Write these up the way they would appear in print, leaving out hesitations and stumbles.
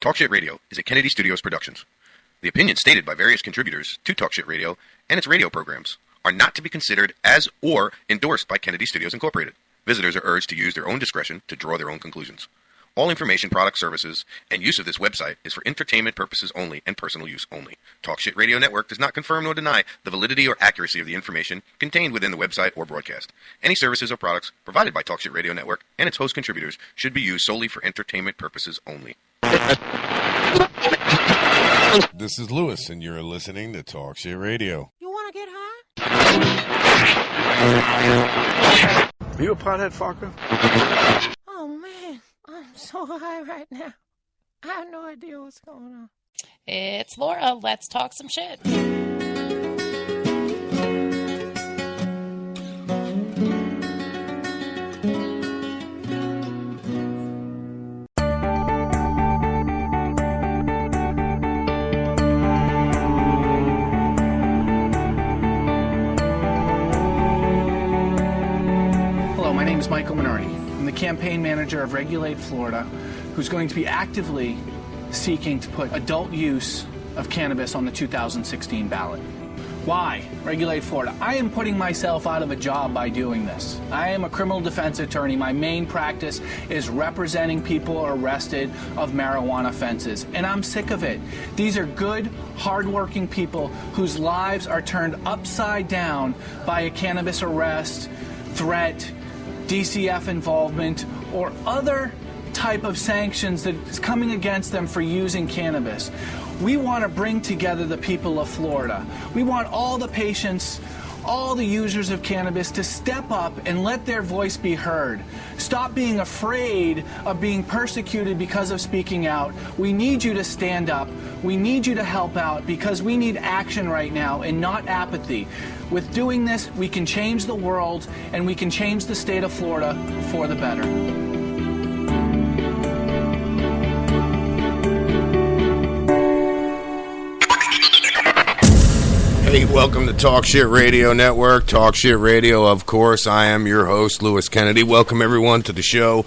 Talk Shit Radio is a Kennedy Studios Productions. The opinions stated by various contributors to Talk Shit Radio and its radio programs are not to be considered as or endorsed by Kennedy Studios Incorporated. Visitors are urged to use their own discretion to draw their own conclusions. All information, products, services, and use of this website is for entertainment purposes only and personal use only. Talk Shit Radio Network does not confirm nor deny the validity or accuracy of the information contained within the website or broadcast. Any services or products provided by Talk Shit Radio Network and its host contributors should be used solely for entertainment purposes only. This is Lewis, and you're listening to Talk Shit Radio. You want to get high? Are you a pothead, fucker? Oh, man. I'm so high right now. I have no idea what's going on. It's Laura. Let's talk some shit. My name is Michael Minardi. I'm the campaign manager of Regulate Florida, who's going to be actively seeking to put adult use of cannabis on the 2016 ballot. Why? Regulate Florida. I am putting myself out of a job by doing this. I am a criminal defense attorney. My main practice is representing people arrested of marijuana offenses, and I'm sick of it. These are good, hardworking people whose lives are turned upside down by a cannabis arrest, threat, DCF involvement, or other type of sanctions that is coming against them for using cannabis. We want to bring together the people of Florida. We want all the patients, all the users of cannabis to step up and let their voice be heard. Stop being afraid of being persecuted because of speaking out. We need you to stand up. We need you to help out because we need action right now and not apathy. With doing this, we can change the world and we can change the state of Florida for the better. Hey, welcome to Talk Shit Radio Network. Talk Shit Radio, of course. I am your host, Lewis Kennedy. Welcome, everyone, to the show.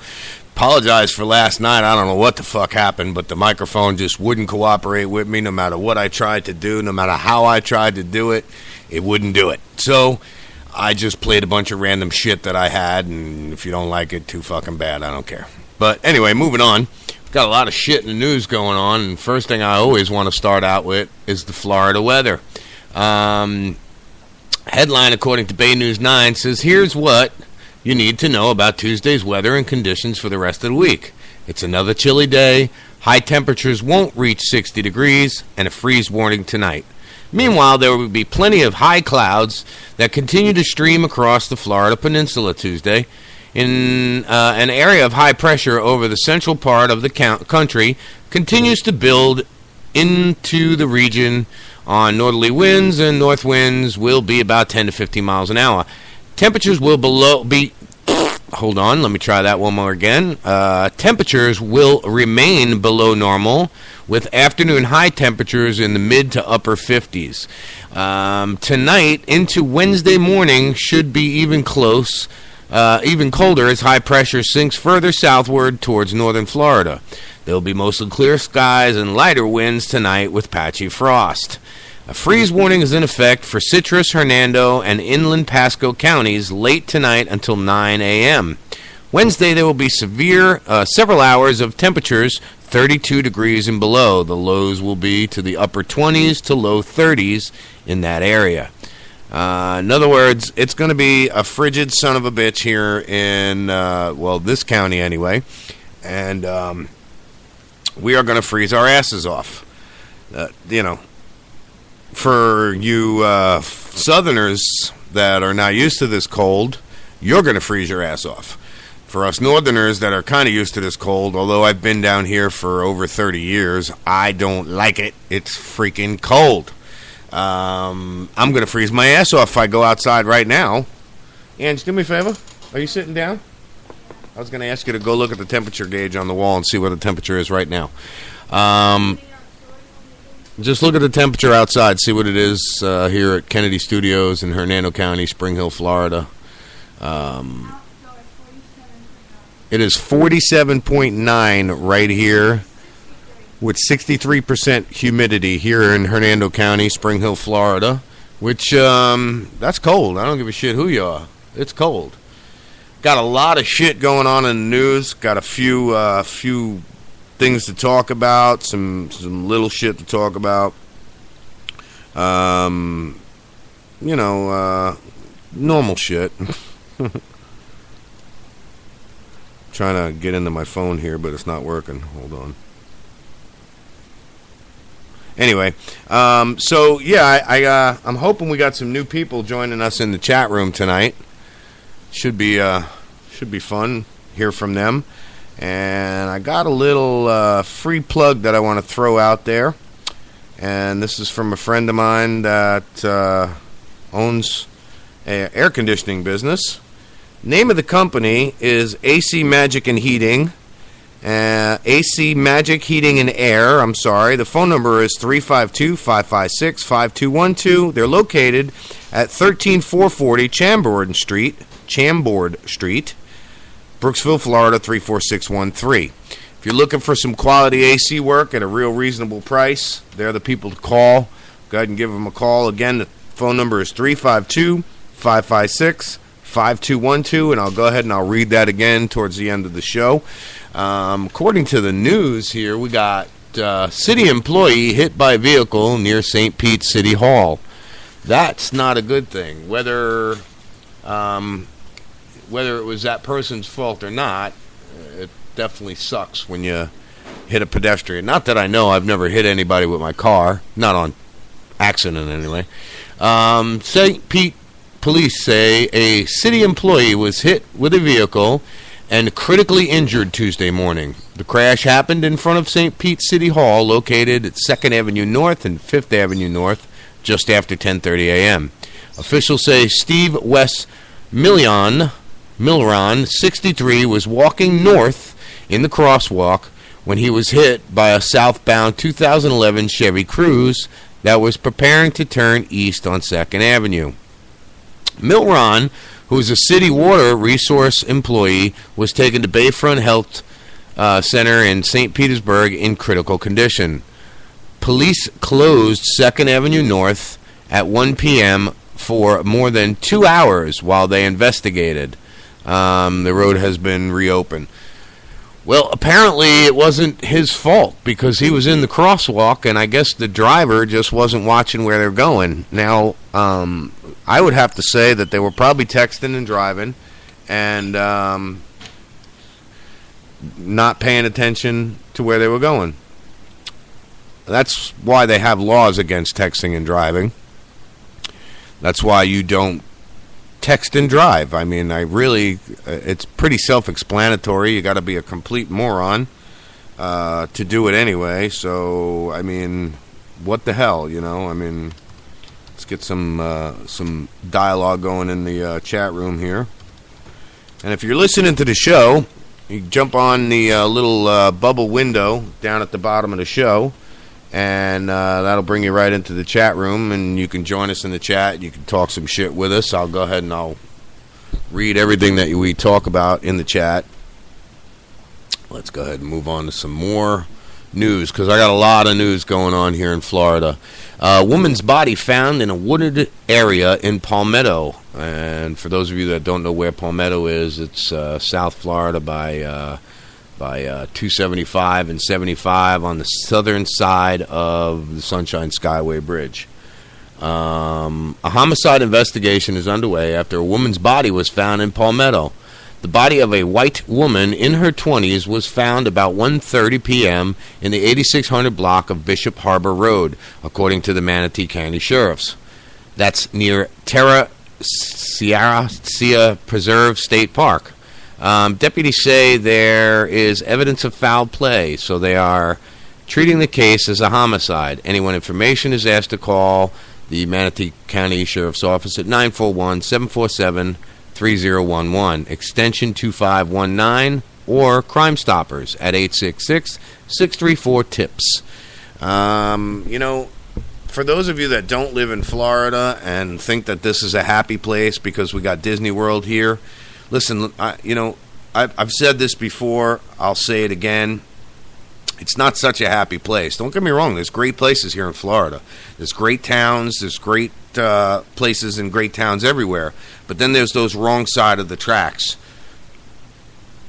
Apologize for last night. I don't know what the fuck happened, but the microphone just wouldn't cooperate with me no matter what I tried to do, no matter how I tried to do it. It wouldn't do it. So I just played a bunch of random shit that I had, and if you don't like it, too fucking bad. I don't care. But anyway, moving on. Got a lot of shit in the news going on, and first thing I always want to start out with is the Florida weather. Headline, according to Bay News 9, says, here's what you need to know about Tuesday's weather and conditions for the rest of the week. It's another chilly day. High temperatures won't reach 60 degrees, and a freeze warning tonight. Meanwhile, there will be plenty of high clouds that continue to stream across the Florida Peninsula Tuesday. In an area of high pressure over the central part of the country continues to build into the region on northerly winds, and north winds will be about 10 to 15 miles an hour. Temperatures will hold on, let me try that one more again. Temperatures will remain below normal, with afternoon high temperatures in the mid to upper 50s. Tonight into Wednesday morning should be even colder as high pressure sinks further southward towards northern Florida. There will be mostly clear skies and lighter winds tonight with patchy frost. A freeze warning is in effect for Citrus, Hernando, and inland Pasco counties late tonight until 9 a.m. Wednesday, there will be several hours of temperatures 32 degrees and below. The lows will be to the upper 20s to low 30s in that area. In other words, it's going to be a frigid son of a bitch here in, this county anyway. And we are going to freeze our asses off. For you southerners that are not used to this cold, you're going to freeze your ass off. For us northerners that are kind of used to this cold, although I've been down here for over 30 years, I don't like it. It's freaking cold. I'm going to freeze my ass off if I go outside right now. Ange, do me a favor. Are you sitting down? I was going to ask you to go look at the temperature gauge on the wall and see what the temperature is right now. Just look at the temperature outside, see what it is here at Kennedy Studios in Hernando County, Spring Hill, Florida. It is 47.9 right here with 63% humidity here in Hernando County, Spring Hill, Florida, which, that's cold. I don't give a shit who you are. It's cold. Got a lot of shit going on in the news. Got a few things to talk about, some little shit to talk about. Normal shit. Trying to get into my phone here, but it's not working. Hold on. Anyway, I'm hoping we got some new people joining us in the chat room tonight. Should be fun. Hear from them. And I got a little free plug that I want to throw out there. And this is from a friend of mine that owns an air conditioning business. Name of the company is AC Magic and Heating. AC Magic Heating and Air, I'm sorry. The phone number is 352-556-5212. They're located at 13440 Chambord Street, Brooksville, Florida, 34613. If you're looking for some quality AC work at a real reasonable price, they're the people to call. Go ahead and give them a call. Again, the phone number is 352-556-5212, and I'll go ahead and I'll read that again towards the end of the show. According to the news here, we got city employee hit by vehicle near St. Pete City Hall. That's not a good thing. Whether it was that person's fault or not, it definitely sucks when you hit a pedestrian. Not that I know. I've never hit anybody with my car. Not on accident, anyway. St. Pete police say a city employee was hit with a vehicle and critically injured Tuesday morning. The crash happened in front of St. Pete City Hall, located at 2nd Avenue North and 5th Avenue North, just after 10:30 a.m. Officials say Steve West Milron, 63, was walking north in the crosswalk when he was hit by a southbound 2011 Chevy Cruze that was preparing to turn east on 2nd Avenue. Milron, who is a city water resource employee, was taken to Bayfront Health Center in St. Petersburg in critical condition. Police closed 2nd Avenue North at 1 p.m. for more than 2 hours while they investigated. The road has been reopened. Well, apparently it wasn't his fault because he was in the crosswalk, and I guess the driver just wasn't watching where they're going. Now, I would have to say that they were probably texting and driving and not paying attention to where they were going. That's why they have laws against texting and driving. That's why you don't text and drive. I mean, it's pretty self-explanatory. You got to be a complete moron to do it anyway. So, I mean, what the hell, you know? I mean, let's get some dialogue going in the chat room here. And if you're listening to the show, you jump on the little bubble window down at the bottom of the show, and that'll bring you right into the chat room, and you can join us in the chat. You can talk some shit with us. I'll go ahead and I'll read everything that we talk about in the chat. Let's go ahead and move on to some more news, because I got a lot of news going on here in Florida. A woman's body found in a wooded area in Palmetto. And for those of you that don't know where Palmetto is, it's South Florida by 275 and 75 on the southern side of the Sunshine Skyway Bridge. A homicide investigation is underway after a woman's body was found in Palmetto. The body of a white woman in her 20s was found about 1:30 p.m. in the 8600 block of Bishop Harbor Road, according to the Manatee County Sheriffs. That's near Terra Sierra Preserve State Park. Deputies say there is evidence of foul play, so they are treating the case as a homicide. Anyone information is asked to call the Manatee County Sheriff's Office at 941-747-3011, extension 2519, or Crime Stoppers at 866-634-TIPS. You know, for those of you that don't live in Florida and think that this is a happy place because we got Disney World here, listen, I've said this before. I'll say it again. it's not such a happy place. Don't get me wrong. There's great places here in Florida. There's great towns. There's great places and great towns everywhere. But then there's those wrong side of the tracks.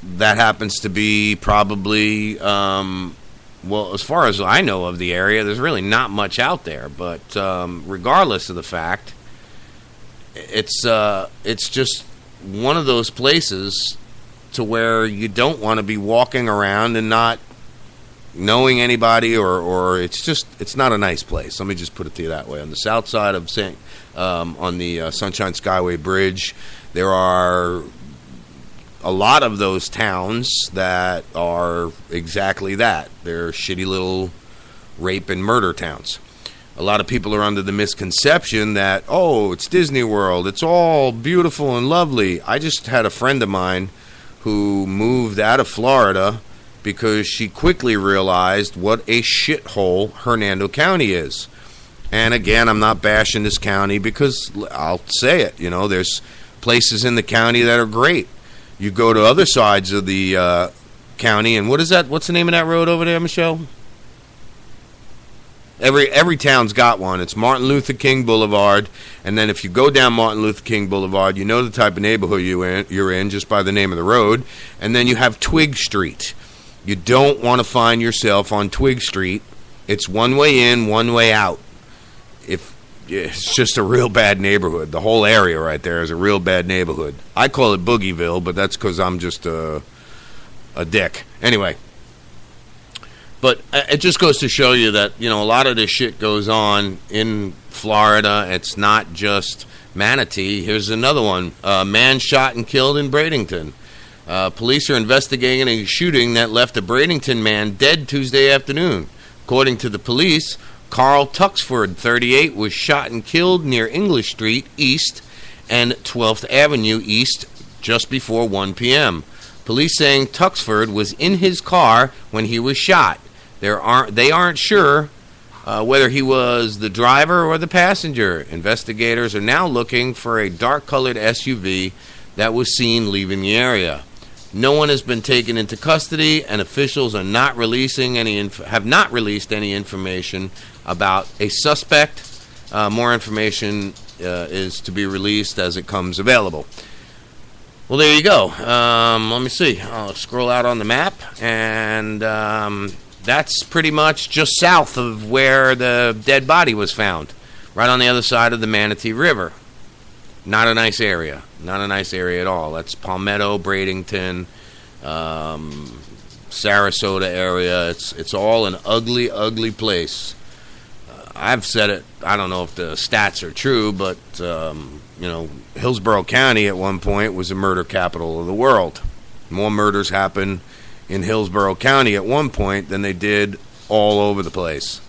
That happens to be probably, well, as far as I know of the area, there's really not much out there. But regardless of the fact, it's just one of those places to where you don't want to be walking around and not knowing anybody, or it's not a nice place. Let me just put it to you that way. On the south side of on the Sunshine Skyway Bridge, there are a lot of those towns that are exactly that. They're shitty little rape and murder towns. A lot of people are under the misconception that, oh, it's Disney World, it's all beautiful and lovely. I just had a friend of mine who moved out of Florida because she quickly realized what a shithole Hernando County is. And again, I'm not bashing this county because I'll say it, there's places in the county that are great. You go to other sides of the county, and what's the name of that road over there, Michelle? Every town's got one. It's Martin Luther King Boulevard, and then if you go down Martin Luther King Boulevard, you know the type of neighborhood you're in just by the name of the road, and then you have Twig Street. You don't want to find yourself on Twig Street. It's one way in, one way out. It's just a real bad neighborhood. The whole area right there is a real bad neighborhood. I call it Boogieville, but that's because I'm just a dick. Anyway. But it just goes to show you that, a lot of this shit goes on in Florida. It's not just Manatee. Here's another one. A man shot and killed in Bradenton. Police are investigating a shooting that left a Bradenton man dead Tuesday afternoon. According to the police, Carl Tuxford, 38, was shot and killed near English Street East and 12th Avenue East just before 1 p.m. Police saying Tuxford was in his car when he was shot. They aren't sure whether he was the driver or the passenger. Investigators are now looking for a dark-colored SUV that was seen leaving the area. No one has been taken into custody, and officials are not releasing have not released any information about a suspect. More information is to be released as it comes available. Well, there you go. Let me see. I'll scroll out on the map, and that's pretty much just south of where the dead body was found, right on the other side of the Manatee River. Not a nice area. Not a nice area at all. That's Palmetto, Bradenton, Sarasota area. It's all an ugly, ugly place. I've said it. I don't know if the stats are true, but, Hillsborough County at one point was the murder capital of the world. More murders happen in Hillsborough County at one point than they did all over the place.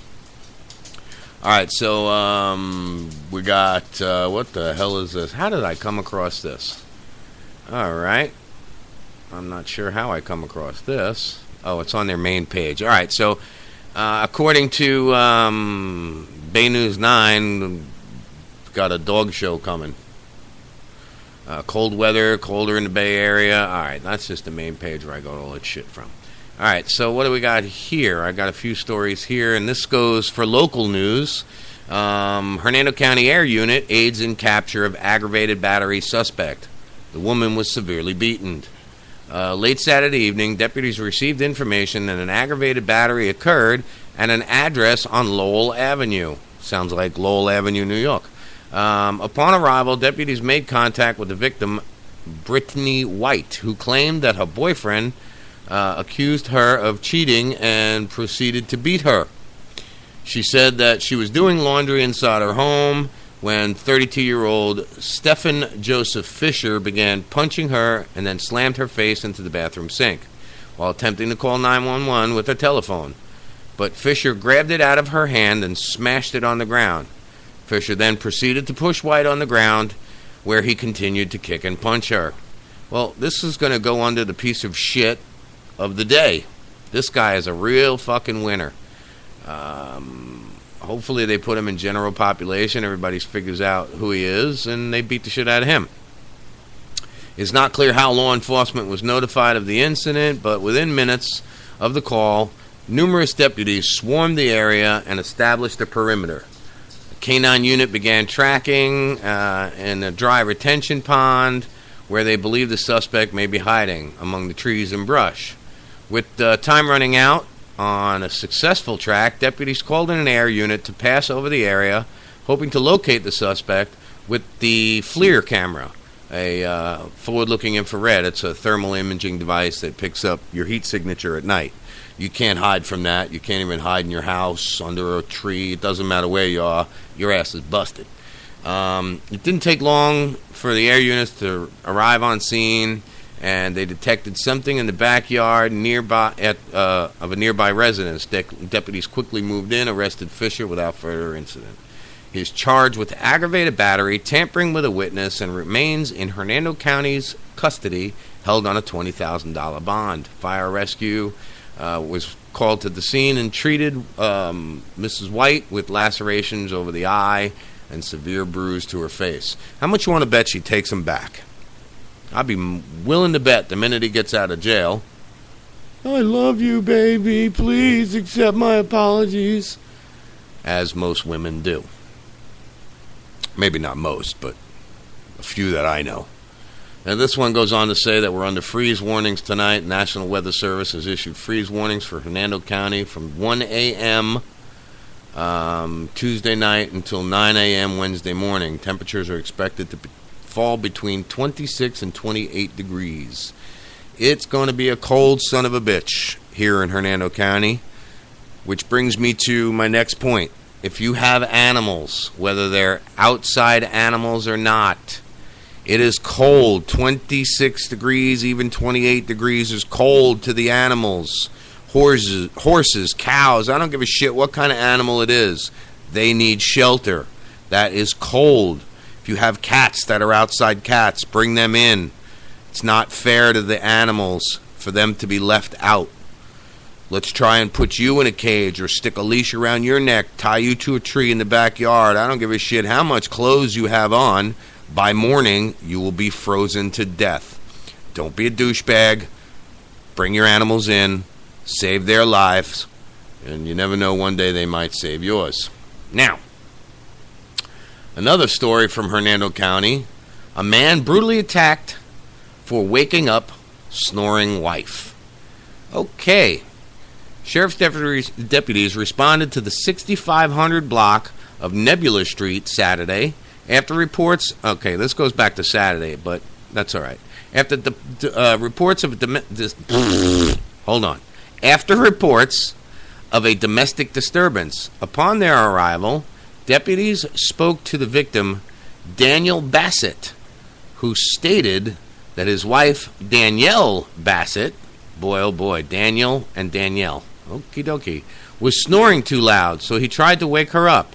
All right, so we got, what the hell is this? How did I come across this? All right. I'm not sure how I come across this. Oh, it's on their main page. All right, so according to Bay News 9, got a dog show coming. Cold weather, colder in the Bay Area. All right, that's just the main page where I got all that shit from. All right, so what do we got here? I got a few stories here, and this goes for local news. Hernando County Air Unit aids in capture of aggravated battery suspect. The woman was severely beaten. Late Saturday evening, deputies received information that an aggravated battery occurred at an address on Lowell Avenue. Sounds like Lowell Avenue, New York. Upon arrival, deputies made contact with the victim, Brittany White, who claimed that her boyfriend accused her of cheating and proceeded to beat her. She said that she was doing laundry inside her home when 32-year-old Stephen Joseph Fisher began punching her and then slammed her face into the bathroom sink while attempting to call 911 with her telephone. But Fisher grabbed it out of her hand and smashed it on the ground. Fisher then proceeded to push White on the ground, where he continued to kick and punch her. Well, this is going to go under the piece of shit of the day. This guy is a real fucking winner. Hopefully they put him in general population. Everybody figures out who he is, and they beat the shit out of him. It's not clear how law enforcement was notified of the incident, but within minutes of the call, numerous deputies swarmed the area and established a perimeter. A canine unit began tracking in a dry retention pond where they believe the suspect may be hiding among the trees and brush. With time running out on a successful track, deputies called in an air unit to pass over the area, hoping to locate the suspect with the FLIR camera, a forward-looking infrared. It's a thermal imaging device that picks up your heat signature at night. You can't hide from that. You can't even hide in your house, under a tree. It doesn't matter where you are. Your ass is busted. It didn't take long for the air units to arrive on scene, and they detected something in the backyard of a nearby residence. Deputies quickly moved in, arrested Fisher without further incident. He is charged with aggravated battery, tampering with a witness, and remains in Hernando County's custody, held on a $20,000 bond. Fire rescue was called to the scene and treated Mrs. White with lacerations over the eye and severe bruise to her face. How much you want to bet she takes him back? I'd be willing to bet the minute he gets out of jail, "I love you, baby. Please accept my apologies," as most women do. Maybe not most, but a few that I know. And this one goes on to say that we're under freeze warnings tonight. National Weather Service has issued freeze warnings for Hernando County from 1 a.m. Tuesday night until 9 a.m. Wednesday morning. Temperatures are expected to fall between 26 and 28 degrees. It's going to be a cold son of a bitch here in Hernando County, which brings me to my next point. If you have animals, whether they're outside animals or not, it is cold. 26 degrees, even 28 degrees is cold to the animals. Horses, cows, I don't give a shit what kind of animal it is. They need shelter. That is cold. If you have cats that are outside cats, bring them in. It's not fair to the animals for them to be left out. Let's try and put you in a cage or stick a leash around your neck, tie you to a tree in the backyard. I don't give a shit how much clothes you have on. By morning, you will be frozen to death. Don't be a douchebag. Bring your animals in. Save their lives. And you never know, one day they might save yours. Now, another story from Hernando County. A man brutally attacked for waking up snoring wife. Okay. Sheriff's deputies responded to the 6500 block of Nebula Street Saturday after reports... Okay, this goes back to Saturday, but that's all right. After the reports of... Hold on. After reports of a domestic disturbance. Upon their arrival, deputies spoke to the victim, Daniel Bassett, who stated that his wife, Danielle Bassett, boy oh boy, Daniel and Danielle, okie dokie, was snoring too loud, so he tried to wake her up.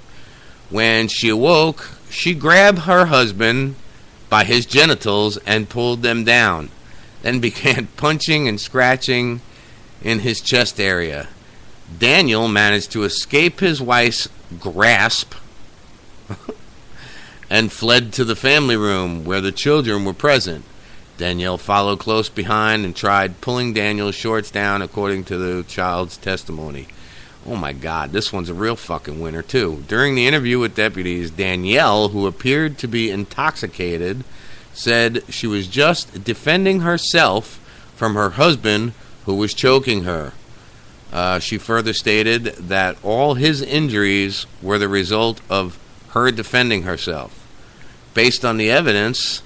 When she awoke, she grabbed her husband by his genitals and pulled them down, then began punching and scratching in his chest area. Daniel managed to escape his wife's grasp and fled to the family room where the children were present. Danielle followed close behind and tried pulling Daniel's shorts down, according to the child's testimony. Oh my God, this one's a real fucking winner too. During the interview with deputies, Danielle, who appeared to be intoxicated, said she was just defending herself from her husband, who was choking her. She further stated that all his injuries were the result of her defending herself. Based on the evidence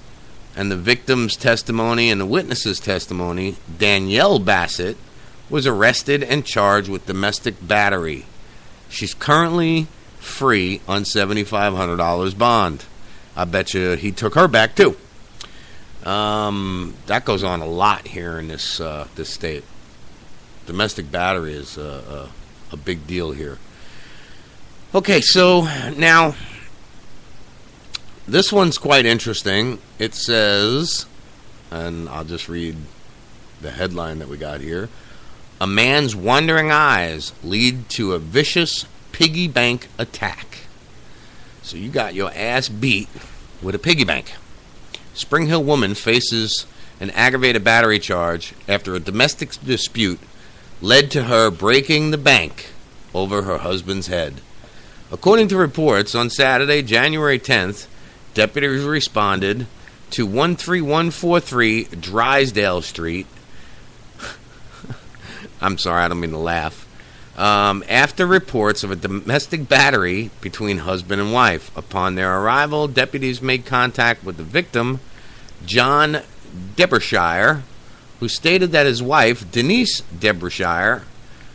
and the victim's testimony and the witness's testimony, Danielle Bassett was arrested and charged with domestic battery. She's currently free on $7,500 bond. I bet you he took her back too. That goes on a lot here in this state. Domestic battery is a big deal here. Okay, so now this one's quite interesting. It says, and I'll just read the headline that we got here. A man's wandering eyes lead to a vicious piggy bank attack. So you got your ass beat with a piggy bank. Spring Hill woman faces an aggravated battery charge after a domestic dispute led to her breaking the bank over her husband's head. According to reports, on Saturday, January 10th, deputies responded to 13143 Drysdale Street. I'm sorry, I don't mean to laugh. After reports of a domestic battery between husband and wife. Upon their arrival, deputies made contact with the victim, John Derbyshire, who stated that his wife, Denise Derbyshire,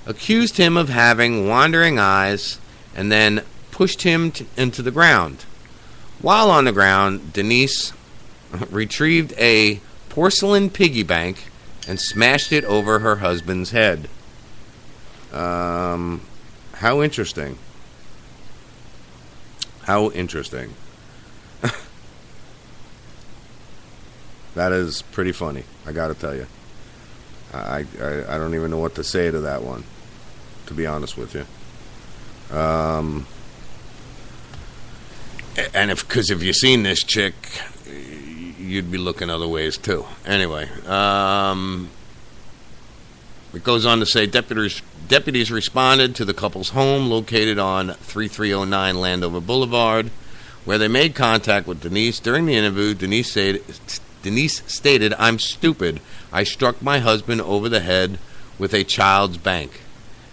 accused him of having wandering eyes and then pushed him into the ground. While on the ground, Denise retrieved a porcelain piggy bank and smashed it over her husband's head. How interesting. How interesting. That is pretty funny, I gotta tell you. I don't even know what to say to that one, to be honest with you. And because if you've seen this chick, you'd be looking other ways too. Anyway, it goes on to say deputies responded to the couple's home located on 3309 Landover Boulevard, where they made contact with Denise. During the interview, Denise stated, "I'm stupid. I struck my husband over the head with a child's bank."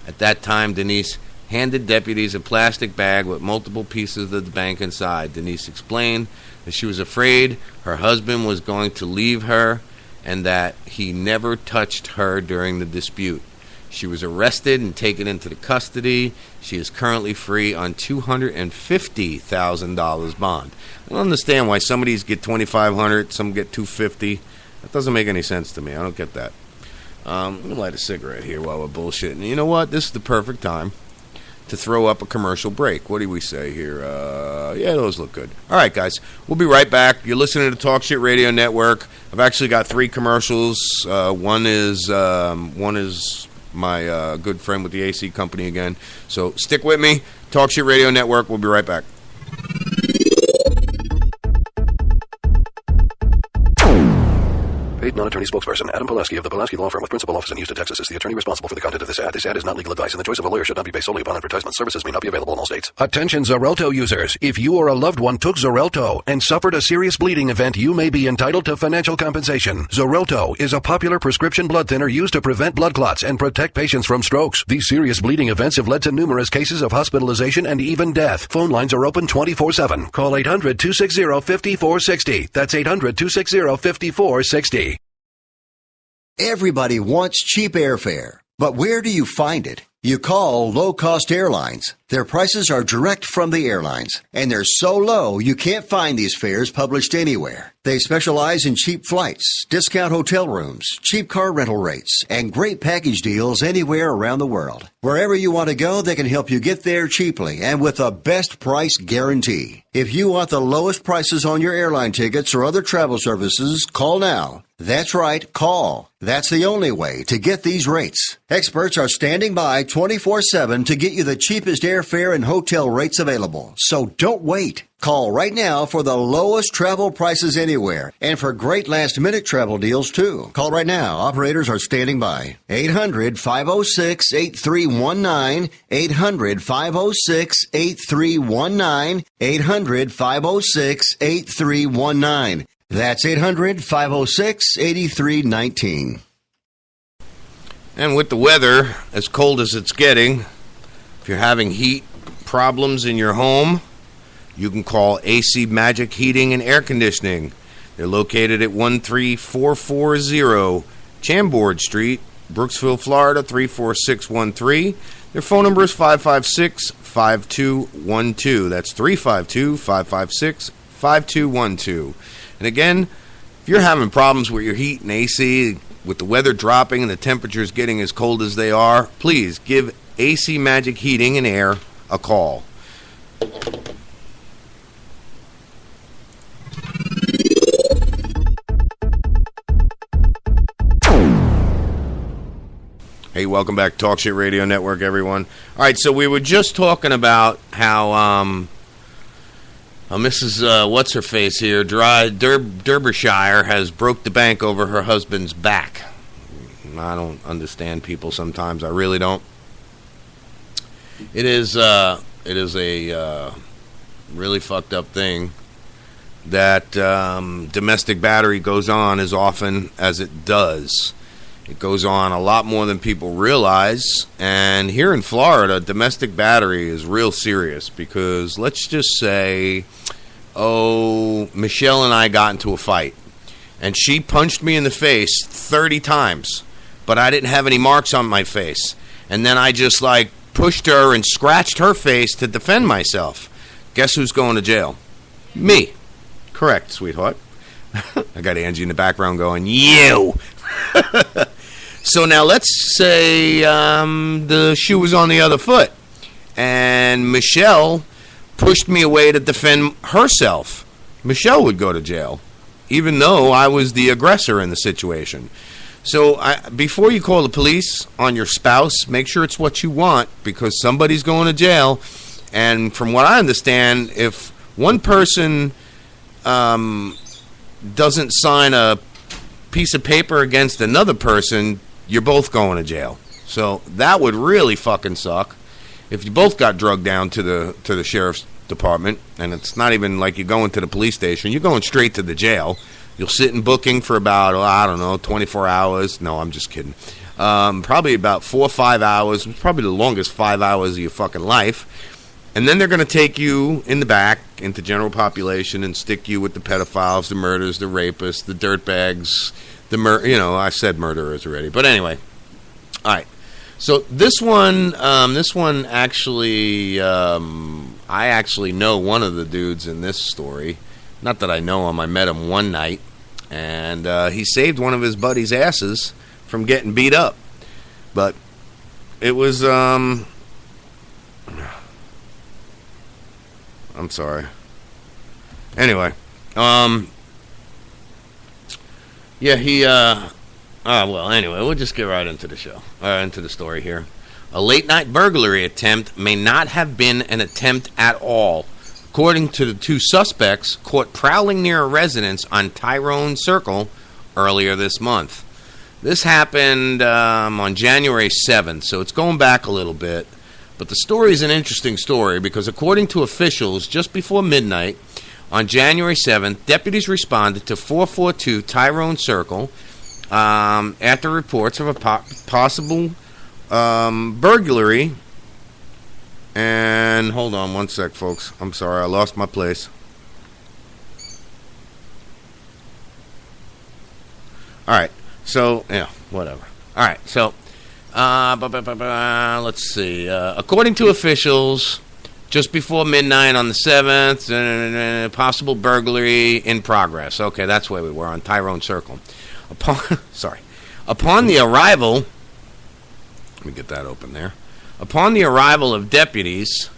At that time, Denise handed deputies a plastic bag with multiple pieces of the bank inside. Denise explained that she was afraid her husband was going to leave her and that he never touched her during the dispute. She was arrested and taken into the custody. She is currently free on $250,000 bond. I don't understand why some of these get $2,500, some get $250. That doesn't make any sense to me. I don't get that. Let me light a cigarette here while we're bullshitting. You know what? This is the perfect time to throw up a commercial break. What do we say here? Yeah, those look good. All right, guys. We'll be right back. You're listening to Talk Shit Radio Network. I've actually got 3 commercials. One is my good friend with the AC company again. So stick with me. Talk Shit Radio Network. We'll be right back. Paid non-attorney spokesperson Adam Pulaski of the Pulaski Law Firm with principal office in Houston, Texas is the attorney responsible for the content of this ad. This ad is not legal advice, and the choice of a lawyer should not be based solely upon advertisement. Services may not be available in all states. Attention Xarelto users. If you or a loved one took Xarelto and suffered a serious bleeding event, you may be entitled to financial compensation. Xarelto is a popular prescription blood thinner used to prevent blood clots and protect patients from strokes. These serious bleeding events have led to numerous cases of hospitalization and even death. Phone lines are open 24/7. Call 800-260-5460. That's 800-260-5460. Everybody wants cheap airfare, but where do you find it? You call low-cost airlines. Their prices are direct from the airlines, and they're so low you can't find these fares published anywhere. They specialize in cheap flights, discount hotel rooms, cheap car rental rates, and great package deals anywhere around the world. Wherever you want to go, they can help you get there cheaply and with a best price guarantee. If you want the lowest prices on your airline tickets or other travel services, call now. That's right, call. That's the only way to get these rates. Experts are standing by 24/7 to get you the cheapest airfare and hotel rates available. So don't wait. Call right now for the lowest travel prices anywhere and for great last-minute travel deals, too. Call right now. Operators are standing by. 800-506-8319. 800-506-8319. 800-506-8319. That's 800-506-8319. And with the weather as cold as it's getting, if you're having heat problems in your home, you can call AC Magic Heating and Air Conditioning. They're located at 13440 Chambord Street, Brooksville, Florida, 34613. Their phone number is 556-5212. That's 352-556-5212. And again, if you're having problems with your heat and AC, with the weather dropping and the temperatures getting as cold as they are, please give AC Magic Heating and Air a call. Hey, welcome back to Talk Shit Radio Network, everyone. All right, so we were just talking about how Mrs. What's-Her-Face here, Derbyshire, has broke the bank over her husband's back. I don't understand people sometimes. I really don't. It is a really fucked up thing that domestic battery goes on as often as it does. It goes on a lot more than people realize. And here in Florida, domestic battery is real serious because let's just say, Michelle and I got into a fight. And she punched me in the face 30 times. But I didn't have any marks on my face. And then I just, pushed her and scratched her face to defend myself. Guess who's going to jail? Me. Correct, sweetheart. I got Angie in the background going, you! So now let's say the shoe was on the other foot. And Michelle pushed me away to defend herself. Michelle would go to jail, even though I was the aggressor in the situation. So before you call the police on your spouse, make sure it's what you want, because somebody's going to jail. And from what I understand, if one person doesn't sign a piece of paper against another person, you're both going to jail. So that would really fucking suck if you both got drugged down to the sheriff's department, and it's not even like you're going to the police station. You're going straight to the jail. You'll sit in booking for about, 24 hours. No, I'm just kidding. Probably about 4 or 5 hours. Probably the longest 5 hours of your fucking life. And then they're going to take you in the back into general population and stick you with the pedophiles, the murderers, the rapists, the dirtbags, I said murderers already. But anyway. All right. So this one actually, I actually know one of the dudes in this story. Not that I know him. I met him one night, and he saved one of his buddies' asses from getting beat up. But it was, I'm sorry. Anyway, anyway, we'll just get right into the show, into the story here. A late-night burglary attempt may not have been an attempt at all, according to the two suspects caught prowling near a residence on Tyrone Circle earlier this month. This happened on January 7th, so it's going back a little bit. But the story is an interesting story because according to officials, just before midnight on January 7th, deputies responded to 442 Tyrone Circle after reports of a possible burglary. And hold on one sec, folks. I'm sorry, I lost my place. All right, so, whatever. All right, so, let's see. According to officials, just before midnight on the 7th, possible burglary in progress. Okay, that's where we were, on Tyrone Circle. Upon the arrival, let me get that open there. Upon the arrival of deputies,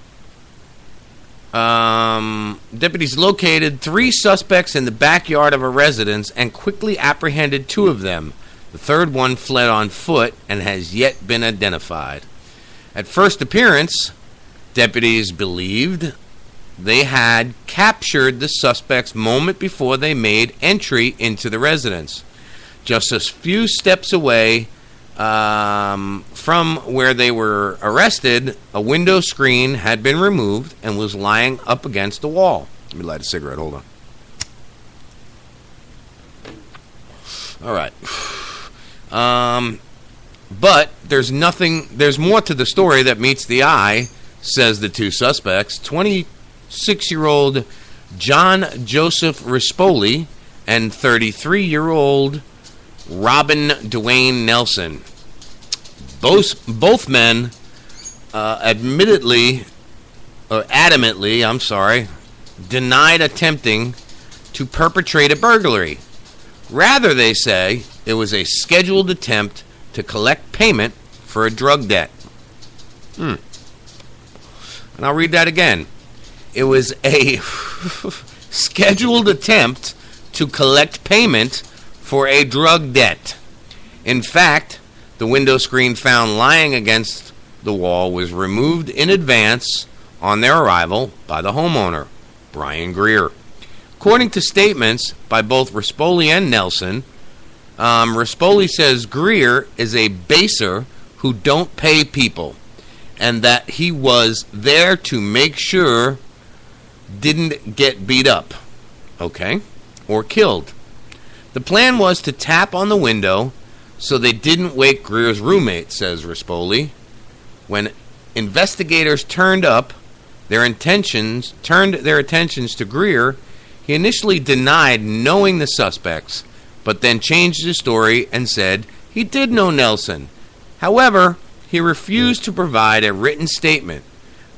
deputies located 3 suspects in the backyard of a residence and quickly apprehended 2 of them. The third one fled on foot and has yet been identified. At first appearance, deputies believed they had captured the suspects moment before they made entry into the residence. Just a few steps away from where they were arrested, a window screen had been removed and was lying up against the wall. Let me light a cigarette. Hold on. All right. But there's more to the story that meets the eye, says the 2 suspects. 26-year-old John Joseph Rispoli and 33-year-old Robin Dwayne Nelson. Both men adamantly, denied attempting to perpetrate a burglary. Rather, they say, it was a scheduled attempt to collect payment for a drug debt. And I'll read that again. It was a scheduled attempt to collect payment for a drug debt. In fact, the window screen found lying against the wall was removed in advance on their arrival by the homeowner, Brian Greer. According to statements by both Rispoli and Nelson, Rispoli says Greer is a baser who don't pay people, and that he was there to make sure didn't get beat up, okay, or killed. The plan was to tap on the window so they didn't wake Greer's roommate, says Rispoli. When investigators turned their attentions to Greer, he initially denied knowing the suspects, but then changed his story and said he did know Nelson. However, he refused to provide a written statement.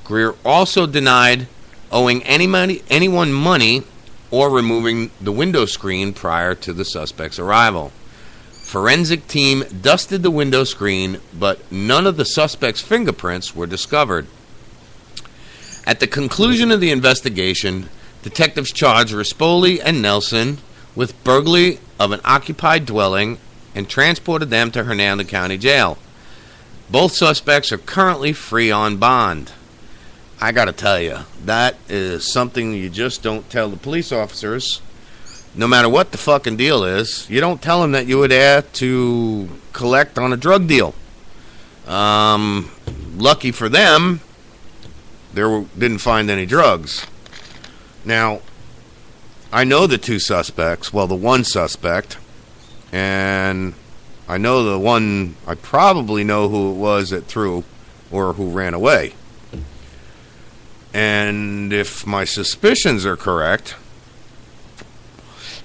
Greer also denied owing anyone money or removing the window screen prior to the suspect's arrival. Forensic team dusted the window screen, but none of the suspect's fingerprints were discovered. At the conclusion of the investigation, detectives charged Rispoli and Nelson with burglary of an occupied dwelling and transported them to Hernando County Jail. Both suspects are currently free on bond. I gotta tell you, that is something you just don't tell the police officers. No matter what the fucking deal is, you don't tell them that you were there to collect on a drug deal. Lucky for them, didn't find any drugs. Now, I know the two suspects, well, the one suspect, and I know the one, I probably know who it was that threw or who ran away. And if my suspicions are correct,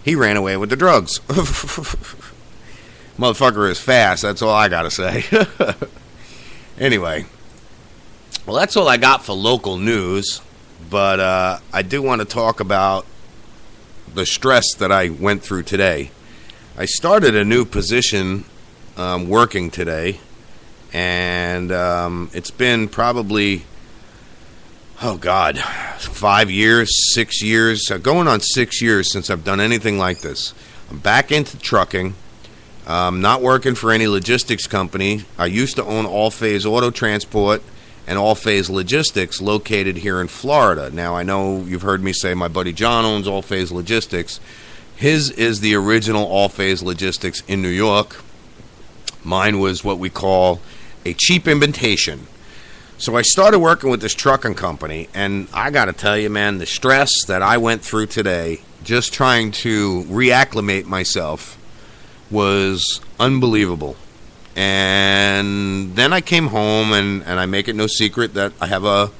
he ran away with the drugs. Motherfucker is fast, that's all I gotta say. Anyway, well, that's all I got for local news, but I do want to talk about the stress that I went through today. I started a new position working today, and it's been probably, 5 years, 6 years, going on 6 years since I've done anything like this. I'm back into trucking. Not working for any logistics company. I used to own All Phase Auto Transport and All Phase Logistics located here in Florida. Now, I know you've heard me say my buddy John owns All Phase Logistics. His is the original All Phase Logistics in New York. Mine was what we call a cheap imitation. So I started working with this trucking company, and I got to tell you, man, the stress that I went through today, just trying to reacclimate myself, was unbelievable. And then I came home, and I make it no secret that I have a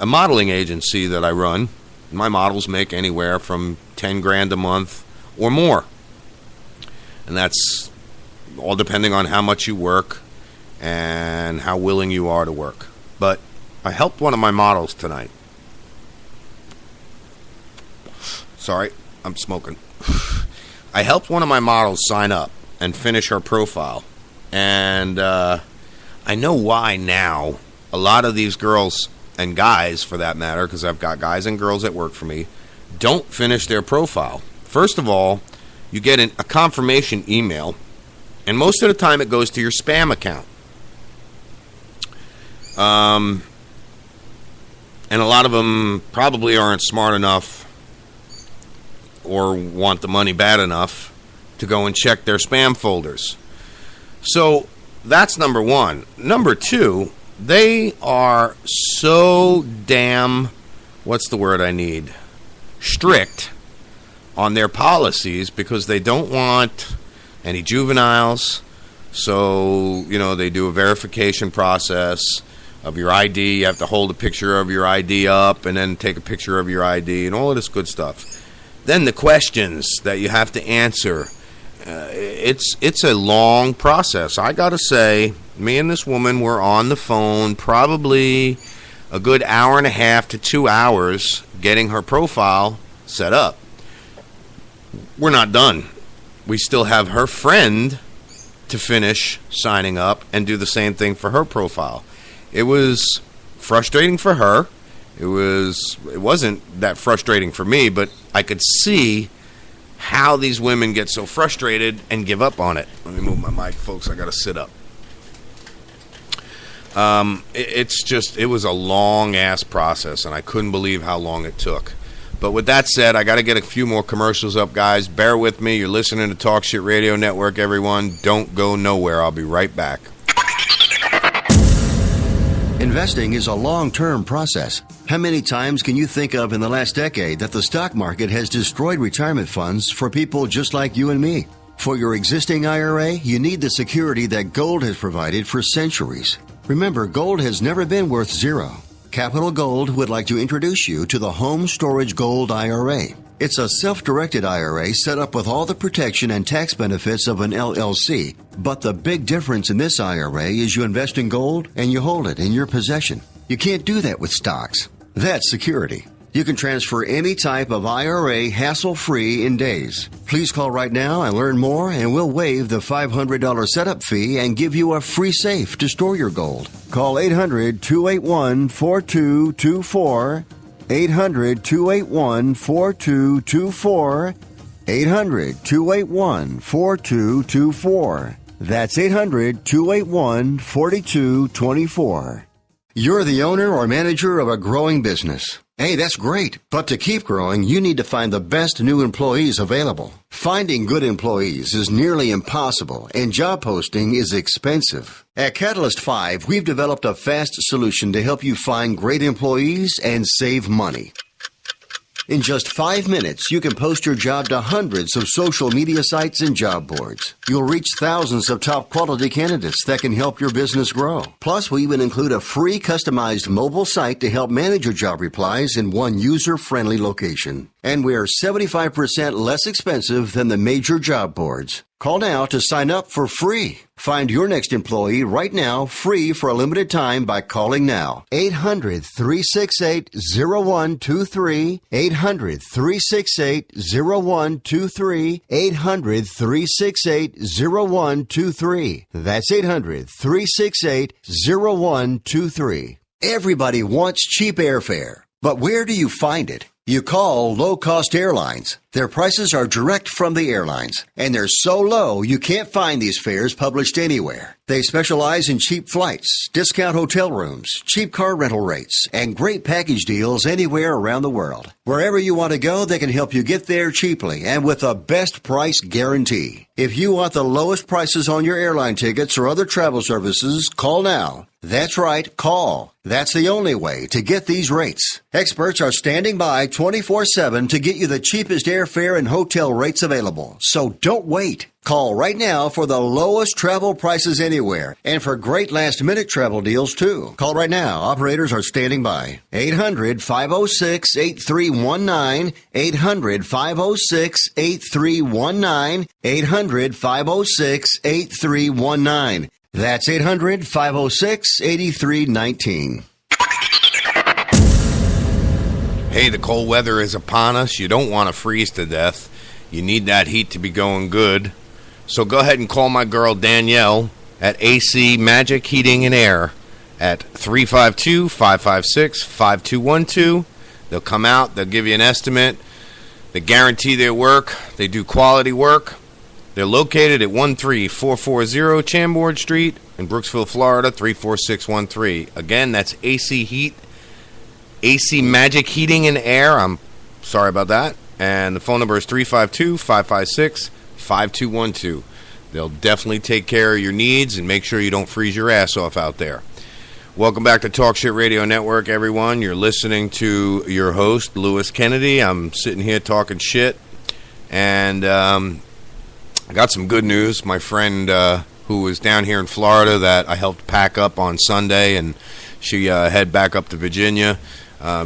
modeling agency that I run. My models make anywhere from $10,000 a month or more. And that's all depending on how much you work and how willing you are to work. But I helped one of my models tonight. Sorry, I'm smoking. I helped one of my models sign up and finish her profile. And I know why now. A lot of these girls and guys, for that matter, because I've got guys and girls that work for me, don't finish their profile. First of all, you get a confirmation email, and most of the time it goes to your spam account. And a lot of them probably aren't smart enough or want the money bad enough to go and check their spam folders. So that's number one. Number two, they are so damn, what's the word I need? Strict on their policies because they don't want any juveniles. So, they do a verification process of your ID. You have to hold a picture of your ID up and then take a picture of your ID and all of this good stuff. Then the questions that you have to answer. It's a long process. I got to say, me and this woman were on the phone probably a good hour and a half to 2 hours getting her profile set up. We're not done. We still have her friend to finish signing up and do the same thing for her profile. It was frustrating for her. It wasn't that frustrating for me, but I could see how these women get so frustrated and give up on it. Let me move my mic, folks. I got to sit up. It was a long-ass process, and I couldn't believe how long it took. But with that said, I got to get a few more commercials up, guys. Bear with me. You're listening to Talk Shit Radio Network, everyone. Don't go nowhere. I'll be right back. Investing is a long-term process. How many times can you think of in the last decade that the stock market has destroyed retirement funds for people just like you and me? For your existing IRA, you need the security that gold has provided for centuries. Remember, gold has never been worth zero. Capital Gold would like to introduce you to the Home Storage Gold IRA. It's a self-directed IRA set up with all the protection and tax benefits of an LLC. But the big difference in this IRA is you invest in gold and you hold it in your possession. You can't do that with stocks. That's security. You can transfer any type of IRA hassle-free in days. Please call right now and learn more, and we'll waive the $500 setup fee and give you a free safe to store your gold. Call 800-281-4224. 800-281-4224. 800-281-4224. That's 800-281-4224. You're the owner or manager of a growing business. Hey, that's great, but to keep growing, you need to find the best new employees available. Finding good employees is nearly impossible, and job posting is expensive. At Catalyst 5, we've developed a fast solution to help you find great employees and save money. In just 5 minutes, you can post your job to hundreds of social media sites and job boards. You'll reach thousands of top quality candidates that can help your business grow. Plus, we even include a free customized mobile site to help manage your job replies in one user-friendly location. And we are 75% less expensive than the major job boards. Call now to sign up for free. Find your next employee right now, free for a limited time by calling now. 800-368-0123. 800-368-0123. 800-368-0123. That's 800-368-0123. Everybody wants cheap airfare, but where do you find it? You call Low Cost Airlines. Their prices are direct from the airlines, and they're so low you can't find these fares published anywhere. They specialize in cheap flights, discount hotel rooms, cheap car rental rates, and great package deals anywhere around the world. Wherever you want to go, they can help you get there cheaply and with a best price guarantee. If you want the lowest prices on your airline tickets or other travel services, call now. That's right, call. That's the only way to get these rates. Experts are standing by 24/7 to get you the cheapest airfare and hotel rates available. So don't wait. Call right now for the lowest travel prices anywhere and for great last-minute travel deals, too. Call right now. Operators are standing by. 800-506-8319. 800-506-8319. 800-506-8319. That's 800-506-8319. Hey, the cold weather is upon us. You don't want to freeze to death. You need that heat to be going good. So go ahead and call my girl Danielle at AC Magic Heating and Air at 352-556-5212. They'll come out. They'll give you an estimate. They guarantee their work. They do quality work. They're located at 13440 Chambord Street in Brooksville, Florida, 34613. Again, that's AC Magic Heating and Air. I'm sorry about that. And the phone number is 352-556-5212. They'll definitely take care of your needs and make sure you don't freeze your ass off out there. Welcome back to Talk Shit Radio Network, everyone. You're listening to your host, Lewis Kennedy. I'm sitting here talking shit. And I got some good news. My friend who was down here in Florida that I helped pack up on Sunday, and she head back up to Virginia.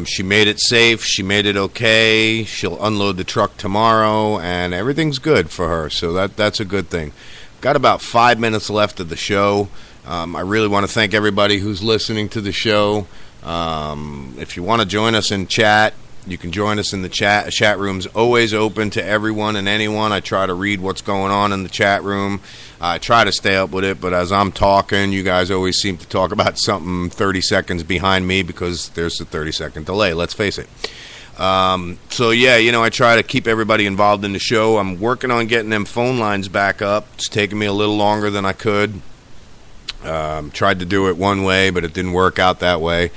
She made it safe. She made it okay. She'll unload the truck tomorrow, and everything's good for her. So that's a good thing. Got about 5 minutes left of the show. I really want to thank everybody who's listening to the show. If you want to join us in chat, you can join us in the chat. The chat room's always open to everyone and anyone. I try to read what's going on in the chat room. I try to stay up with it, but as I'm talking, you guys always seem to talk about something 30 seconds behind me because there's a 30-second delay, let's face it. So, yeah, I try to keep everybody involved in the show. I'm working on getting them phone lines back up. It's taking me a little longer than I could. Tried to do it one way, but it didn't work out that way.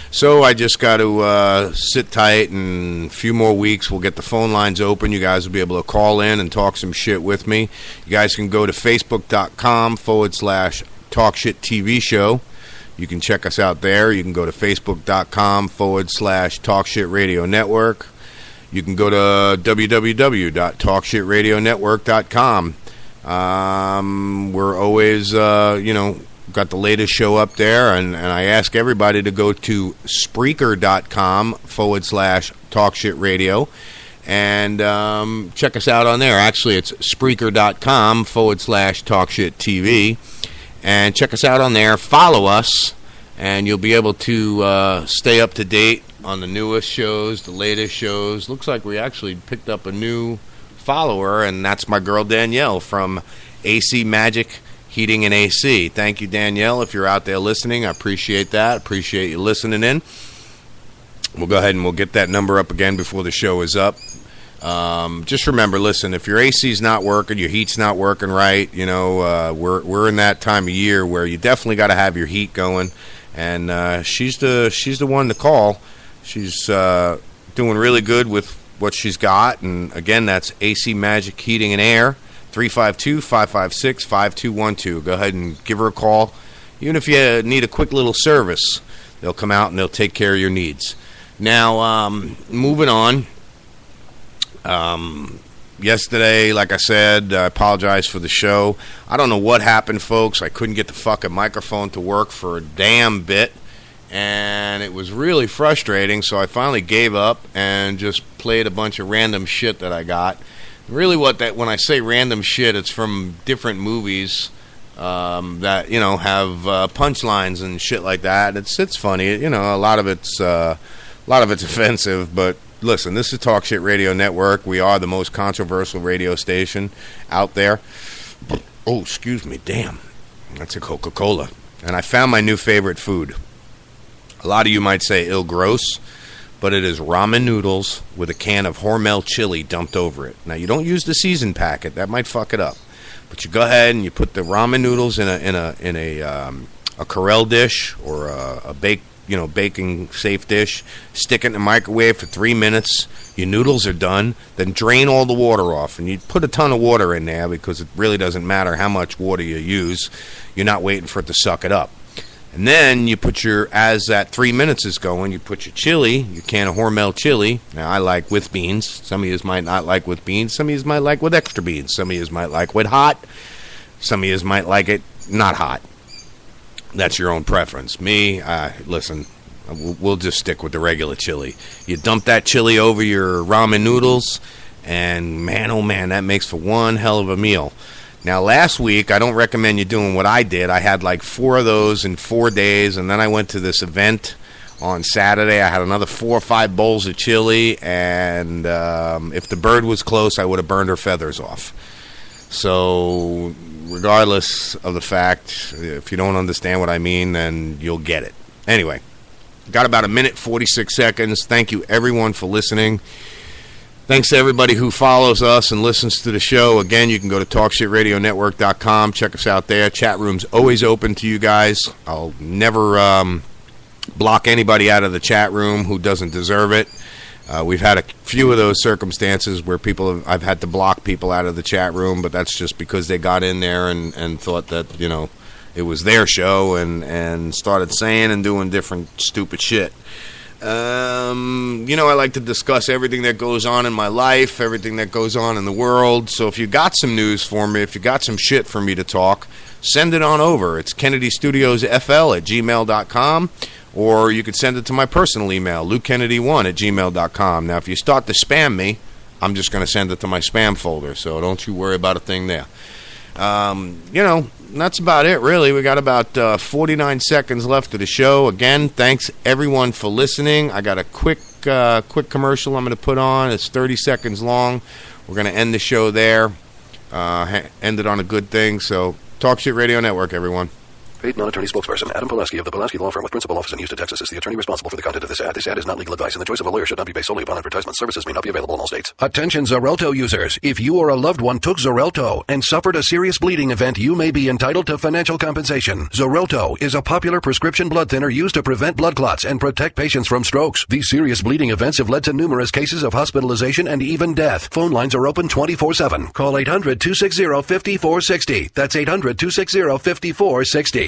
So I just got to sit tight, and a few more weeks we'll get the phone lines open. You guys will be able to call in and talk some shit with me. You guys can go to facebook.com/TalkShitTV Show. You can check us out there. You can go to facebook.com/TalkShitRadio Network. You can go to www.TalkShitRadioNetwork.com. We're always, got the latest show up there, and I ask everybody to go to Spreaker.com/TalkShitRadio and check us out on there. Actually, it's Spreaker.com/TalkShitTV, and check us out on there. Follow us, and you'll be able to stay up to date on the newest shows, the latest shows. Looks like we actually picked up a new follower, and that's my girl Danielle from AC Magic Heating and AC. Thank you, Danielle, if you're out there listening. I appreciate that. Appreciate you listening in. We'll go ahead and we'll get that number up again before the show is up. Just remember, listen, if your AC's not working, your heat's not working right, we're in that time of year where you definitely got to have your heat going, and she's the one to call. She's doing really good with what she's got, and again, that's AC Magic Heating and Air. 352-556-5212. Go ahead and give her a call. Even if you need a quick little service, they'll come out and they'll take care of your needs. Now, moving on. Yesterday, like I said, I apologize for the show. I don't know what happened, folks. I couldn't get the fucking microphone to work for a damn bit, and it was really frustrating, so I finally gave up and just played a bunch of random shit that I got. Really, when I say random shit, it's from different movies that have punchlines and shit like that. It's funny, a lot of it's offensive. But listen, this is Talk Shit Radio Network. We are the most controversial radio station out there. Oh, excuse me, damn, that's a Coca-Cola. And I found my new favorite food. A lot of you might say ill gross, but it is ramen noodles with a can of Hormel chili dumped over it. Now, you don't use the seasoned packet. That might fuck it up. But you go ahead and you put the ramen noodles in a Corelle dish or a baking safe dish. Stick it in the microwave for 3 minutes. Your noodles are done. Then drain all the water off. And you put a ton of water in there because it really doesn't matter how much water you use. You're not waiting for it to suck it up. And then you put as that 3 minutes is going, you put your chili, your can of Hormel chili. Now, I like with beans. Some of you might not like with beans. Some of you might like with extra beans. Some of you might like with hot. Some of you might like it not hot. That's your own preference. Me, listen, we'll just stick with the regular chili. You dump that chili over your ramen noodles, and man, oh man, that makes for one hell of a meal. Now, last week, I don't recommend you doing what I did. I had like 4 of those in 4 days, and then I went to this event on Saturday. I had another 4 or 5 bowls of chili, and if the bird was close, I would have burned her feathers off. So, regardless of the fact, if you don't understand what I mean, then you'll get it. Anyway, got about a minute, 46 seconds. Thank you, everyone, for listening. Thanks to everybody who follows us and listens to the show. Again, you can go to TalkShitRadioNetwork.com. Check us out there. Chat room's always open to you guys. I'll never block anybody out of the chat room who doesn't deserve it. We've had a few of those circumstances where I've had to block people out of the chat room, but that's just because they got in there and thought that, it was their show and started saying and doing different stupid shit. I like to discuss everything that goes on in my life, everything that goes on in the world. So if you got some news for me, if you got some shit for me to talk, send it on over. It's KennedyStudiosFL@gmail.com, or you could send it to my personal email, LukeKennedy1@gmail.com. Now, if you start to spam me, I'm just going to send it to my spam folder, so don't you worry about a thing there. That's about it, really. We got about 49 seconds left of the show. Again, thanks everyone for listening. I got a quick commercial I'm going to put on. It's 30 seconds long. We're going to end the show there. End it on a good thing. So, Talk Shit Radio Network, everyone. Paid non-attorney spokesperson Adam Pulaski of the Pulaski Law Firm with principal office in Houston, Texas is the attorney responsible for the content of this ad. This ad is not legal advice, and the choice of a lawyer should not be based solely upon advertisement. Services may not be available in all states. Attention Xarelto users. If you or a loved one took Xarelto and suffered a serious bleeding event, you may be entitled to financial compensation. Xarelto is a popular prescription blood thinner used to prevent blood clots and protect patients from strokes. These serious bleeding events have led to numerous cases of hospitalization and even death. Phone lines are open 24/7. Call 800-260-5460. That's 800-260-5460.